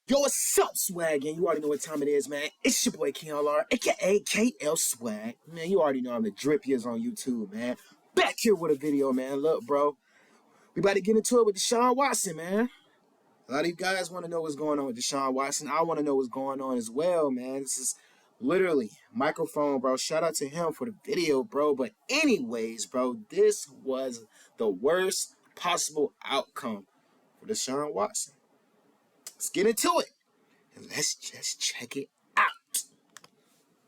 Yo, what's up, Swag? And you already know what time it is, man. It's your boy KLR, aka KL Swag. Man, you already know I'm the drippiest on YouTube, man. Back here with a video, man. Look, bro, we about to get into it with Deshaun Watson, man. A lot of you guys want to know what's going on with Deshaun Watson. I want to know what's going on as well, man. This is literally microphone, bro. Shout out to him for the video, bro. But anyways, bro, this was the worst possible outcome for Deshaun Watson. Let's get into it. And let's just check it out.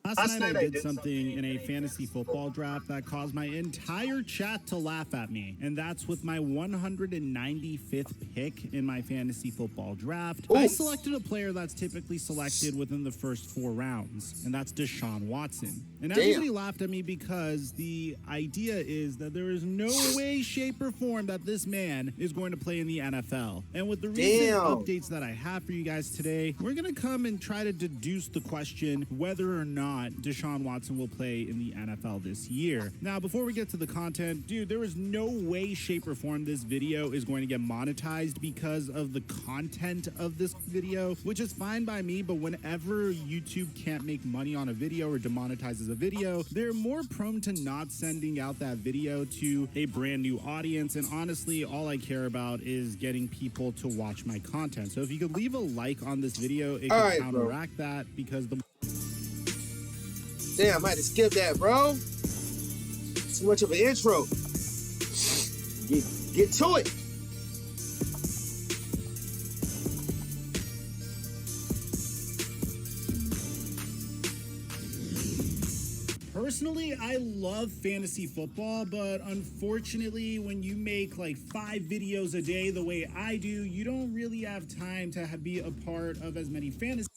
Last night I did something in a fantasy football draft that caused my entire chat to laugh at me. And that's with my 195th pick in my fantasy football draft. Ooh. I selected a player that's typically selected within the first 4 rounds, and that's Deshaun Watson. And everybody laughed at me because the idea is that there is no way, shape, or form that this man is going to play in the NFL. And with the recent updates that I have for you guys today, we're going to come and try to deduce the question whether or not Deshaun Watson will play in the NFL this year. Now, before we get to the content, dude, there is no way, shape, or form this video is going to get monetized because of the content of this video, which is fine by me, but whenever YouTube can't make money on a video or demonetizes a video, they're more prone to not sending out that video to a brand new audience. And honestly, all I care about is getting people to watch my content. So if you could leave a like on this video, it can counteract that, because the Damn, I had to skip that, bro. Too much of an intro. Get to it. Personally, I love fantasy football, but unfortunately, when you make like 5 videos a day the way I do, you don't really have time to be a part of as many fantasy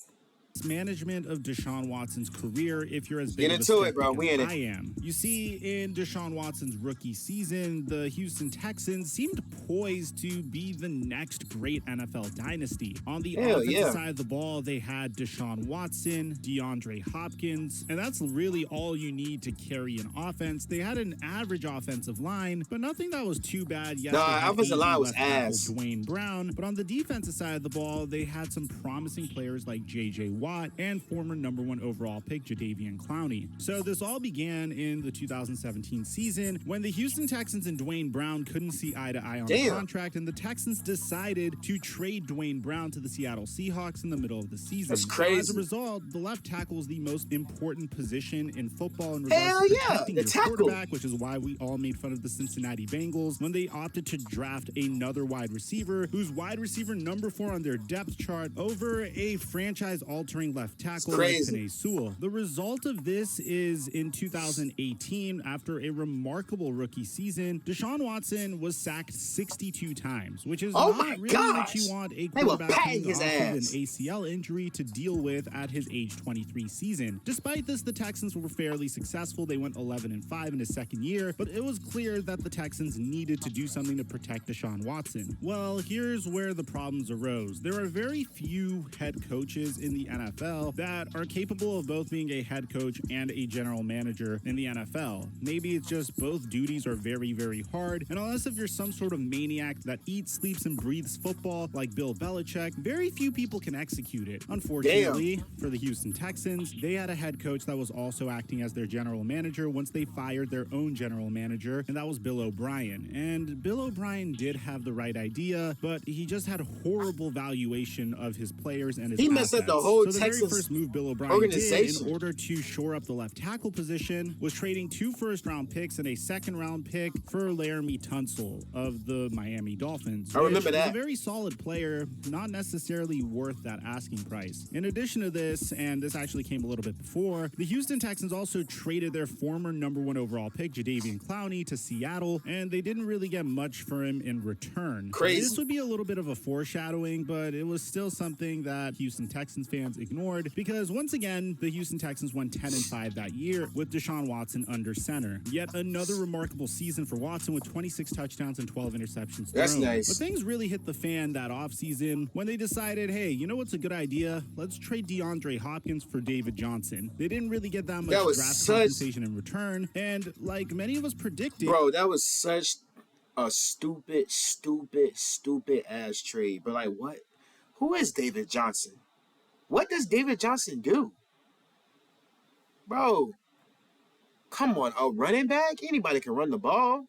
management of Deshaun Watson's career if you're as big of a skeptic as I am. You see, in Deshaun Watson's rookie season, the Houston Texans seemed poised to be the next great NFL dynasty. On the offensive side of the ball, they had Deshaun Watson, DeAndre Hopkins, and that's really all you need to carry an offense. They had an average offensive line, but nothing that was too bad. Yes, the offensive line was ass. Dwayne Brown, but on the defensive side of the ball, they had some promising players like J.J. Watt and former #1 overall pick Jadeveon Clowney. So this all began in the 2017 season when the Houston Texans and Dwayne Brown couldn't see eye to eye on the contract, and the Texans decided to trade Dwayne Brown to the Seattle Seahawks in the middle of the season. That's crazy. So as a result, the left tackle is the most important position in football in regards to protecting your quarterback, which is why we all made fun of the Cincinnati Bengals when they opted to draft another wide receiver, who's wide receiver #4 on their depth chart over a franchise-altering left tackle like Penei Sewell. The result of this is in 2018, after a remarkable rookie season, Deshaun Watson was sacked 62 times, which is not really what you want a quarterback coming off of an ACL injury to deal with at his age 23 season. Despite this, the Texans were fairly successful. They went 11-5 in his second year, but it was clear that the Texans needed to do something to protect Deshaun Watson. Well, here's where the problems arose. There are very few head coaches in the NFL that are capable of both being a head coach and a general manager in the NFL. Maybe it's just both duties are very, very hard, and unless if you're some sort of maniac that eats, sleeps, and breathes football like Bill Belichick, very few people can execute it. Unfortunately, for the Houston Texans, they had a head coach that was also acting as their general manager once they fired their own general manager, and that was Bill O'Brien. And Bill O'Brien did have the right idea, but he just had horrible valuation of his players and his assets. Messed up the whole the very first move Bill O'Brien did in order to shore up the left tackle position was trading 2 first-round picks and a second-round pick for Laramie Tunsil of the Miami Dolphins. I remember that. A very solid player, not necessarily worth that asking price. In addition to this, and this actually came a little bit before, the Houston Texans also traded their former #1 overall pick Jadeveon Clowney to Seattle, and they didn't really get much for him in return. Crazy. This would be a little bit of a foreshadowing, but it was still something that Houston Texans fans ignored, because once again, the Houston Texans won 10-5 that year with Deshaun Watson under center. Yet another remarkable season for Watson with 26 touchdowns and 12 interceptions thrown. That's nice. But things really hit the fan that offseason when they decided, hey, you know what's a good idea? Let's trade DeAndre Hopkins for David Johnson. They didn't really get that much draft compensation in return, and like many of us predicted... Bro, that was such a stupid ass trade. But like, what? Who is David Johnson? What does David Johnson do? Bro, come on, a running back? Anybody can run the ball.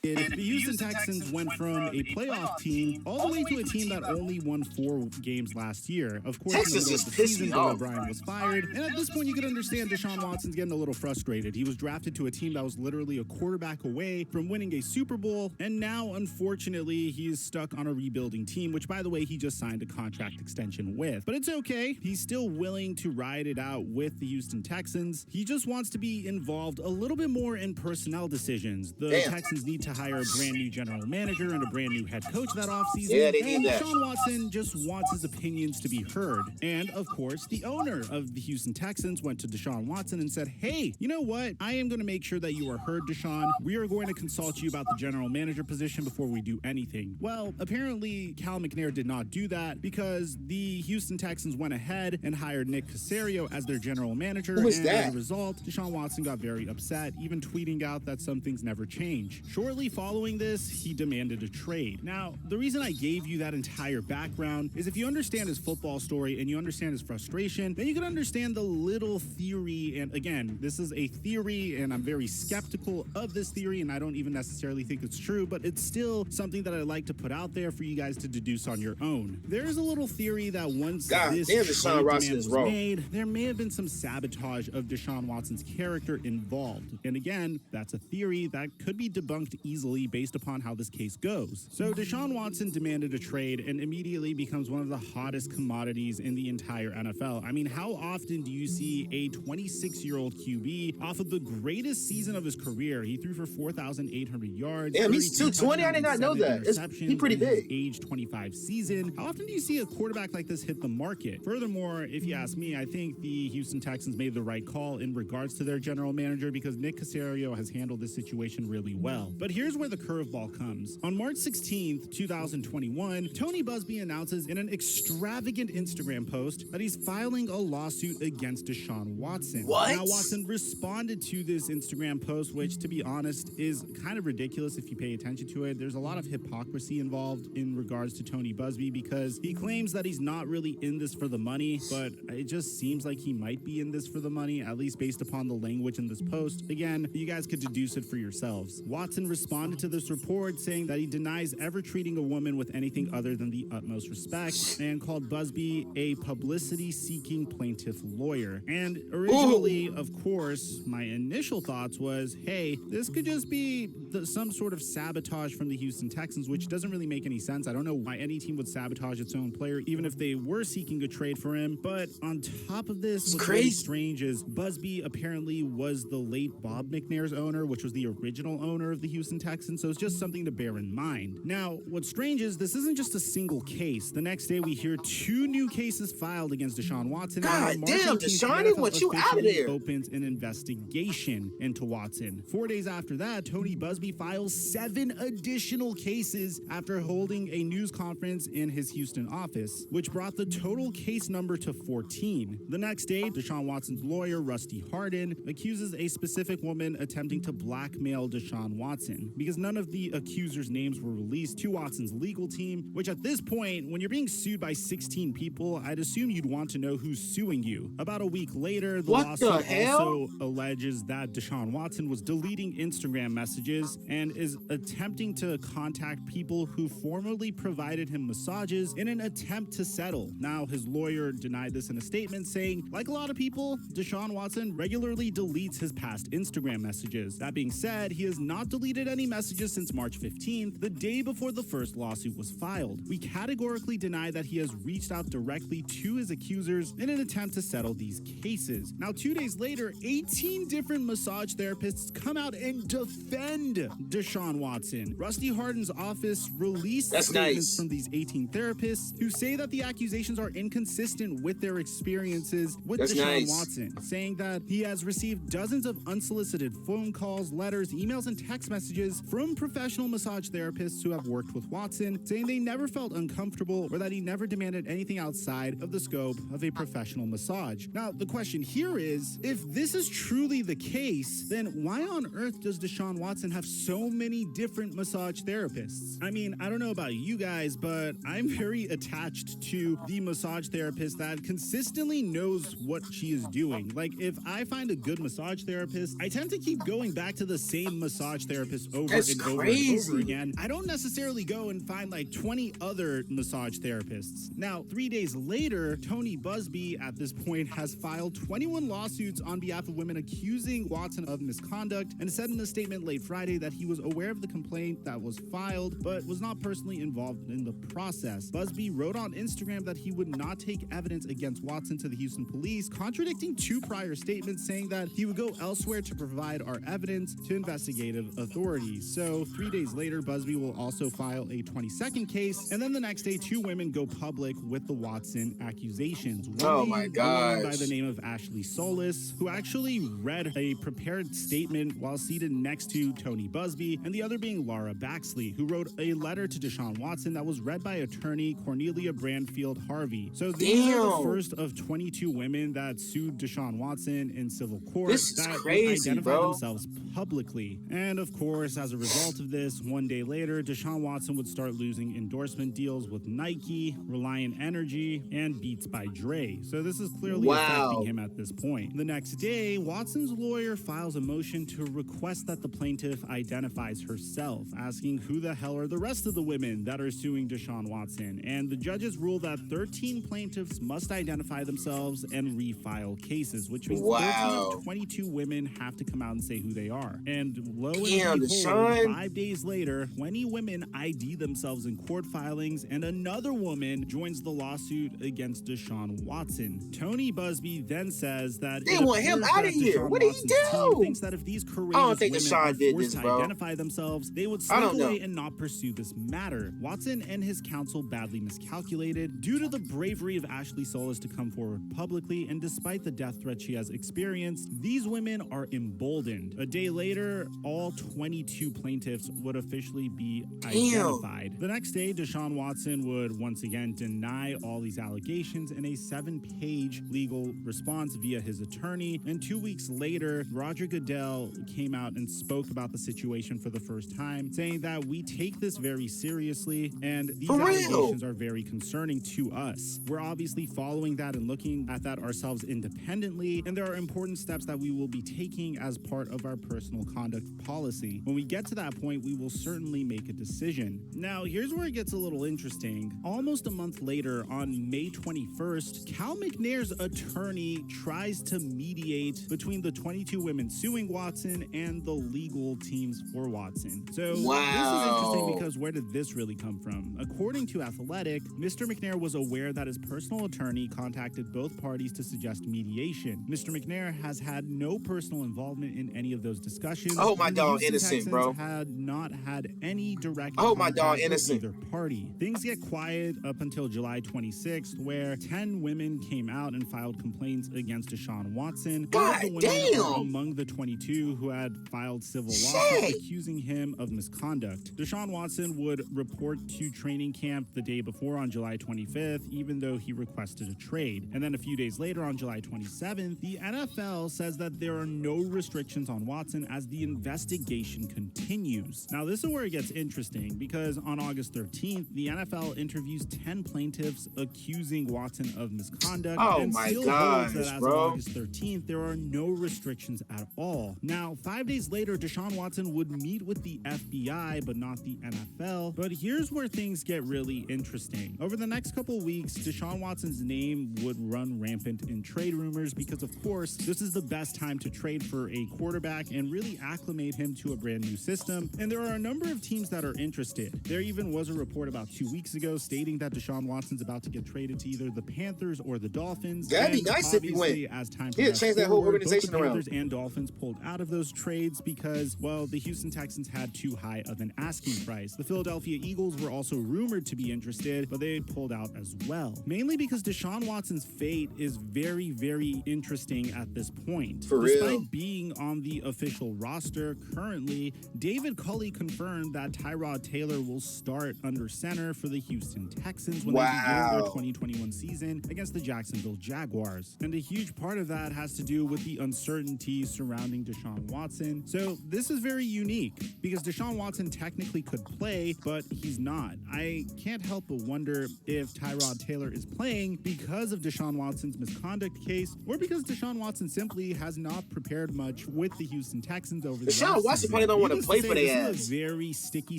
The Houston Texans went from a playoff team all the way to a team that only won 4 games last year. Of course, Texas in the middle just of the pissed season, me Bill off. O'Brien was fired. And at this point, you could understand Deshaun Watson's getting a little frustrated. He was drafted to a team that was literally a quarterback away from winning a Super Bowl. And now, unfortunately, he is stuck on a rebuilding team, which, by the way, he just signed a contract extension with. But it's okay. He's still willing to ride it out with the Houston Texans. He just wants to be involved a little bit more in personnel decisions. The Texans need to hire a brand new general manager and a brand new head coach that offseason. Yeah, they and need that. Deshaun Watson just wants his opinions to be heard. And of course, the owner of the Houston Texans went to Deshaun Watson and said, hey, you know what? I am going to make sure that you are heard, Deshaun. We are going to consult you about the general manager position before we do anything. Well, apparently, Cal McNair did not do that because the Houston Texans went ahead and hired Nick Caserio as their general manager. Who is and that? as a result, Deshaun Watson got very upset, even tweeting out that some things never change. Shortly following this, he demanded a trade. Now, the reason I gave you that entire background is if you understand his football story and you understand his frustration, then you can understand the little theory. And again, this is a theory and I'm very skeptical of this theory and I don't even necessarily think it's true, but it's still something that I like to put out there for you guys to deduce on your own. There is a little theory that once this trade demand was made, there may have been some sabotage of Deshaun Watson's character involved. And again, that's a theory that could be debunked easily based upon how this case goes. So Deshaun Watson demanded a trade and immediately becomes one of the hottest commodities in the entire NFL. I mean, how often do you see a 26-year-old QB off of the greatest season of his career? He threw for 4,800 yards. Damn, he's 220. I did not know that. He's pretty big. Age 25 season. How often do you see a quarterback like this hit the market? Furthermore, if you ask me, I think the Houston Texans made the right call in regards to their general manager because Nick Caserio has handled this situation really well. But here's where the curveball comes. On March 16th, 2021, Tony Buzbee announces in an extravagant Instagram post that he's filing a lawsuit against Deshaun Watson. What? Now, Watson responded to this Instagram post, which, to be honest, is kind of ridiculous if you pay attention to it. There's a lot of hypocrisy involved in regards to Tony Buzbee because he claims that he's not really in this for the money, but it just seems like he might be in this for the money, at least based upon the language in this post. Again, you guys could deduce it for yourselves. Watson responded to this report saying that he denies ever treating a woman with anything other than the utmost respect and called Buzbee a publicity-seeking plaintiff lawyer. And originally, of course, my initial thoughts was, hey, this could just be some sort of sabotage from the Houston Texans, which doesn't really make any sense. I don't know why any team would sabotage its own player, even if they were seeking a trade for him. But on top of this, what's really strange is Buzbee apparently was the late Bob McNair's owner, which was the original owner of the Houston Texans, so it's just something to bear in mind. Now, what's strange is this isn't just a single case. The next day, we hear 2 new cases filed against Deshaun Watson. God damn, Deshaun, they want you out of there. Opens an investigation into Watson. 4 days after that, Tony Buzbee files 7 additional cases after holding a news conference in his Houston office, which brought the total case number to 14. The next day, Deshaun Watson's lawyer, Rusty Hardin, accuses a specific woman attempting to blackmail Deshaun Watson because none of the accusers' names were released to Watson's legal team, which at this point, when you're being sued by 16 people, I'd assume you'd want to know who's suing you. About a week later, the lawsuit also alleges that Deshaun Watson was deleting Instagram messages and is attempting to contact people who formerly provided him massages in an attempt to settle. Now, his lawyer denied this in a statement, saying, like a lot of people, Deshaun Watson regularly deletes his past Instagram messages. That being said, he has not deleted any messages since March 15th, the day before the first lawsuit was filed. We categorically deny that he has reached out directly to his accusers in an attempt to settle these cases. Now, 2 days later, 18 different massage therapists come out and defend Deshaun Watson. Rusty Hardin's office released statements from these 18 therapists who say that the accusations are inconsistent with their experiences with Deshaun Watson, saying that he has received dozens of unsolicited phone calls, letters, emails, and text messages messages from professional massage therapists who have worked with Watson, saying they never felt uncomfortable or that he never demanded anything outside of the scope of a professional massage. Now, the question here is, if this is truly the case, then why on earth does Deshaun Watson have so many different massage therapists? I mean, I don't know about you guys, but I'm very attached to the massage therapist that consistently knows what she is doing. Like, if I find a good massage therapist, I tend to keep going back to the same massage therapist over and over again. I don't necessarily go and find like 20 other massage therapists. Now, 3 days later, Tony Busby at this point has filed 21 lawsuits on behalf of women accusing Watson of misconduct, and said in a statement late Friday that he was aware of the complaint that was filed, but was not personally involved in the process. Busby wrote on Instagram that he would not take evidence against Watson to the Houston police, contradicting 2 prior statements saying that he would go elsewhere to provide our evidence to investigative authorities. So 3 days later, Busby will also file a 22nd case, and then the next day, 2 women go public with the Watson accusations. One woman by the name of Ashley Solis, who actually read a prepared statement while seated next to Tony Busby, and the other being Laura Baxley, who wrote a letter to Deshaun Watson that was read by attorney Cornelia Brandfield Harvey. So these are the first of 22 women that sued Deshaun Watson in civil court that identified themselves publicly. And of course, as a result of this, 1 day later, Deshaun Watson would start losing endorsement deals with Nike, Reliant Energy, and Beats by Dre. So this is clearly affecting him at this point. The next day, Watson's lawyer files a motion to request that the plaintiff identifies herself, asking who the hell are the rest of the women that are suing Deshaun Watson. And the judges rule that 13 plaintiffs must identify themselves and refile cases, which means 13 of 22 women have to come out and say who they are. And lo and behold, 5 days later, 20 women ID themselves in court filings, and another woman joins the lawsuit against Deshaun Watson. Tony Busby then says that they want him out of here. What did he do? Thinks that if these courageous women are forced to identify themselves, they would slip away and not pursue this matter. Watson and his counsel badly miscalculated. Due to the bravery of Ashley Solis to come forward publicly, and despite the death threat she has experienced, these women are emboldened. A day later, all 22 plaintiffs would officially be identified. The next day, Deshaun Watson would once again deny all these allegations in a 7-page legal response via his attorney. And 2 weeks later, Roger Goodell came out and spoke about the situation for the first time, saying that we take this very seriously and these allegations are very concerning to us. We're obviously following that and looking at that ourselves independently, and there are important steps that we will be taking as part of our personal conduct policy. When we get to that point, we will certainly make a decision. Now, here's where it gets a little interesting. Almost a month later, on May 21st, Cal McNair's attorney tries to mediate between the 22 women suing Watson and the legal teams for Watson. So this is interesting because where did this really come from? According to Athletic, Mr. McNair was aware that his personal attorney contacted both parties to suggest mediation. Mr. McNair has had no personal involvement in any of those discussions. Oh, my dog innocent, Texans bro. Had not had any direct my dog innocent. With either party. Things get quiet up until July 26th, where 10 women came out and filed complaints against Deshaun Watson. God damn! Among the 22 who had filed civil lawsuits accusing him of misconduct. Deshaun Watson would report to training camp the day before on July 25th, even though he requested a trade. And then a few days later on July 27th, the NFL says that there are no restrictions on Watson as the investigation continues. Now, this is where it gets interesting because on August 13th, the NFL interviews 10 plaintiffs accusing Watson of misconduct and still holds that as of August 13th, there are no restrictions at all. Now, 5 days later, Deshaun Watson would meet with the FBI, but not the NFL. But here's where things get really interesting. Over the next couple weeks, Deshaun Watson's name would run rampant in trade rumors because, of course, this is the best time to trade for a quarterback and really acclimate him to a brand new system. And there are a number of teams that are interested. There even was a report about 2 weeks ago stating that Deshaun Watson's about to get traded to either the Panthers or the Dolphins. That'd be nice if he went. As time change that whole organization both the around. Panthers and Dolphins pulled out of those trades because, well, the Houston Texans had too high of an asking price. The Philadelphia Eagles were also rumored to be interested, but they pulled out as well. Mainly because Deshaun Watson's fate is very, very interesting at this point. For Despite real. being on the official roster currently, story, David Culley confirmed that Tyrod Taylor will start under center for the Houston Texans when they begin their 2021 season against the Jacksonville Jaguars. And a huge part of that has to do with the uncertainty surrounding Deshaun Watson. So this is very unique because Deshaun Watson technically could play, but he's not. I can't help but wonder if Tyrod Taylor is playing because of Deshaun Watson's misconduct case, or because Deshaun Watson simply has not prepared much with the Houston Texans over the Deshaun Watson probably don't want to play for their ass. This is a very sticky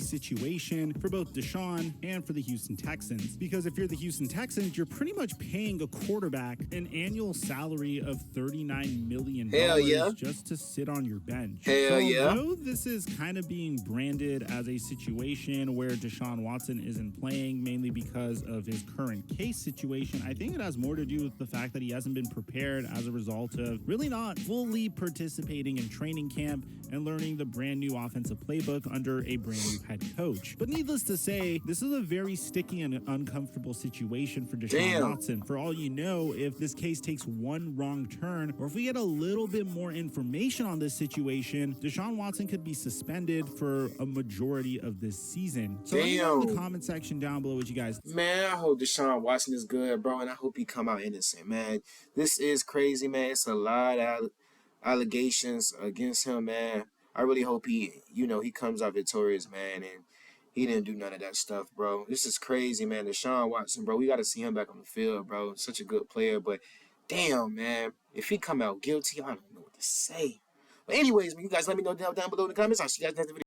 situation for both Deshaun and for the Houston Texans, because if you're the Houston Texans, you're pretty much paying a quarterback an annual salary of $39 million just to sit on your bench. Although this is kind of being branded as a situation where Deshaun Watson isn't playing mainly because of his current case situation, I think it has more to do with the fact that he hasn't been prepared as a result of really not fully participating in training camp and learning the brand new offensive playbook under a brand new head coach. But needless to say, this is a very sticky and uncomfortable situation for Deshaun Watson. For all you know, if this case takes one wrong turn, or if we get a little bit more information on this situation, Deshaun Watson could be suspended for a majority of this season. So let me know in the comment section down below what you guys think. Man, I hope Deshaun Watson is good, bro, and I hope he come out innocent, man. This is crazy, man. It's a lot of allegations against him, man. I really hope he comes out victorious, man, and he didn't do none of that stuff, bro. This is crazy, man. Deshaun Watson, bro, we got to see him back on the field, bro. Such a good player, but damn, man. If he come out guilty, I don't know what to say. But anyways, man, you guys let me know down below in the comments. I'll see you guys next video.